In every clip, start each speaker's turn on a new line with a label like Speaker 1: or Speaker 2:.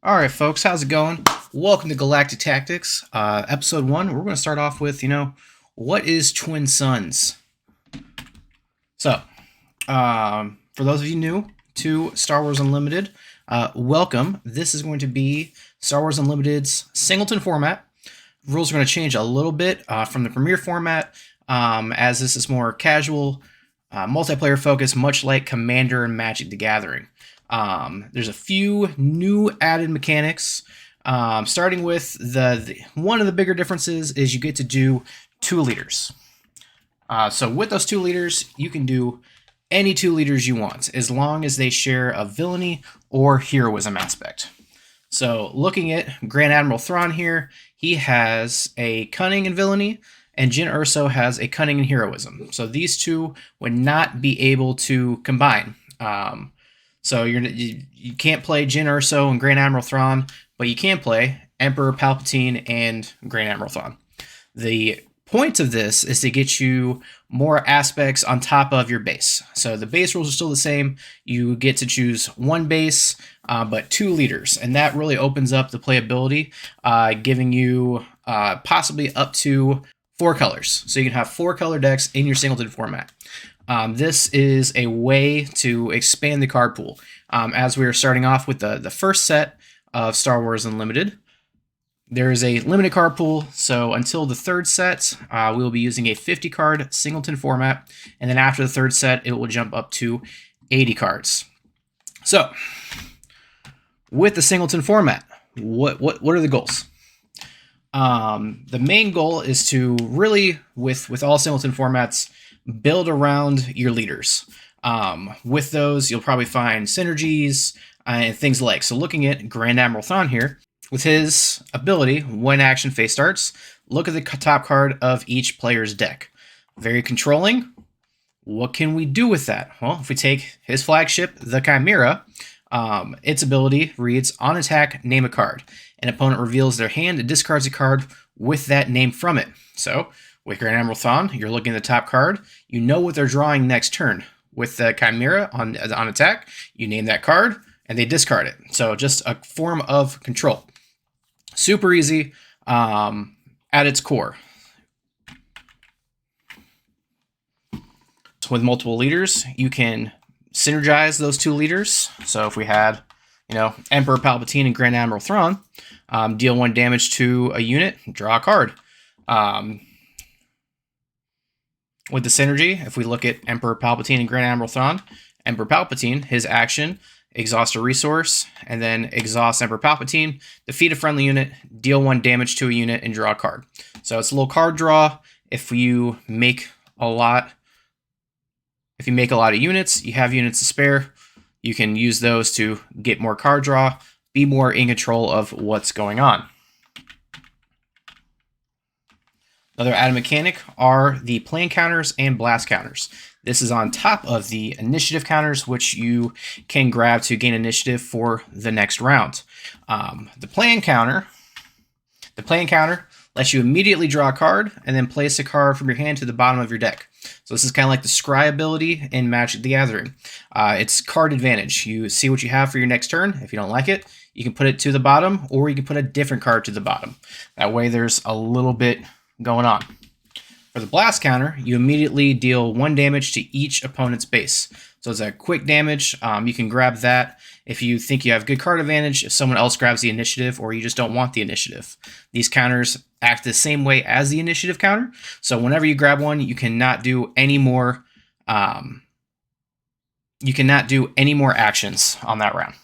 Speaker 1: All right, folks, how's it going? Welcome to Galactic Tactics, episode 1. We're going to start off with, what is Twin Suns? So, for those of you new to Star Wars Unlimited, welcome. This is going to be Star Wars Unlimited's singleton format. Rules are going to change a little bit from the Premier format, as this is more casual, multiplayer focused, much like Commander and Magic the Gathering. There's a few new added mechanics, starting with one of the bigger differences is you get to do 2 leaders. So with those 2 leaders, you can do any 2 leaders you want, as long as they share a villainy or heroism aspect. So looking at Grand Admiral Thrawn here, he has a cunning and villainy, and Jyn Erso has a cunning and heroism. So these 2 would not be able to combine. So you can't play Jyn Erso and Grand Admiral Thrawn, but you can play Emperor Palpatine and Grand Admiral Thrawn. The point of this is to get you more aspects on top of your base. So the base rules are still the same. You get to choose 1 base, but 2 leaders, and that really opens up the playability, giving you possibly up to 4 colors. So you can have 4 color decks in your singleton format. This is a way to expand the card pool. As we are starting off with the first set of Star Wars Unlimited, there is a limited card pool, so until the 3rd set, we will be using a 50 card singleton format, and then after the 3rd set, it will jump up to 80 cards. So, with the singleton format, what are the goals? The main goal is to really, with all singleton formats, build around your leaders. With those, you'll probably find synergies and things like. So looking at Grand Admiral Thrawn here, with his ability, when action phase starts, look at the top card of each player's deck. Very controlling. What can we do with that? Well, if we take his flagship, the Chimera, its ability reads, on attack, name a card. An opponent reveals their hand and discards a card with that name from it. So, with Grand Admiral Thrawn, you're looking at the top card. You know what they're drawing next turn. With the Chimera on attack, you name that card, and they discard it. So just a form of control. Super easy at its core. So with multiple leaders, you can synergize those 2 leaders. So if we had, Emperor Palpatine and Grand Admiral Thrawn, deal 1 damage to a unit, draw a card. With the synergy, if we look at Emperor Palpatine and Grand Admiral Thrawn, Emperor Palpatine, his action, exhaust a resource, and then exhaust Emperor Palpatine, defeat a friendly unit, deal 1 damage to a unit, and draw a card. So it's a little card draw. If you make a lot of units, you have units to spare, you can use those to get more card draw, be more in control of what's going on. Another added mechanic are the plan counters and blast counters. This is on top of the initiative counters, which you can grab to gain initiative for the next round. The plan counter lets you immediately draw a card and then place a card from your hand to the bottom of your deck. So this is kind of like the scry ability in Magic the Gathering. It's card advantage. You see what you have for your next turn. If you don't like it, you can put it to the bottom, or you can put a different card to the bottom. That way there's a little bit going on. For the blast counter, you immediately deal 1 damage to each opponent's base. So it's a quick damage. You can grab that if you think you have good card advantage, if someone else grabs the initiative, or you just don't want the initiative. These counters act the same way as the initiative counter. So whenever you grab one, you cannot do any more actions on that round.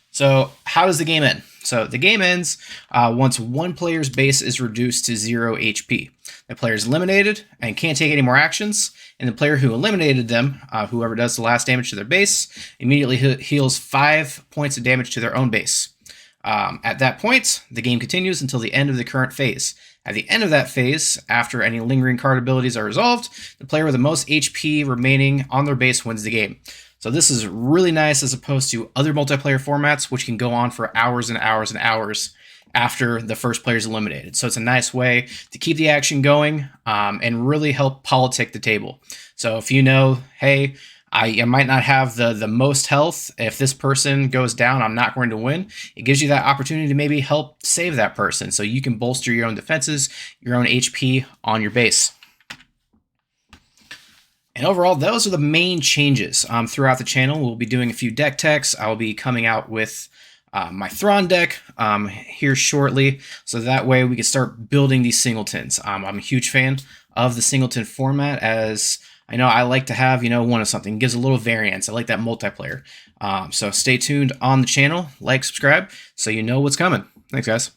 Speaker 1: So how does the game end? So the game ends once 1 player's base is reduced to 0 HP. The player is eliminated and can't take any more actions, and the player who eliminated them, whoever does the last damage to their base, immediately heals 5 points of damage to their own base. At that point, the game continues until the end of the current phase. At the end of that phase, after any lingering card abilities are resolved, the player with the most HP remaining on their base wins the game. So this is really nice as opposed to other multiplayer formats, which can go on for hours and hours and hours after the first player is eliminated. So it's a nice way to keep the action going and really help politic the table. So if you know, hey, I might not have the most health. If this person goes down, I'm not going to win. It gives you that opportunity to maybe help save that person, so you can bolster your own defenses, your own HP on your base. And overall, those are the main changes throughout the channel. We'll be doing a few deck techs. I'll be coming out with my Thrawn deck here shortly, so that way we can start building these singletons. I'm a huge fan of the singleton format, as I know I like to have, one of something. It gives a little variance. I like that multiplayer. So stay tuned on the channel, like, subscribe, so you know what's coming. Thanks, guys.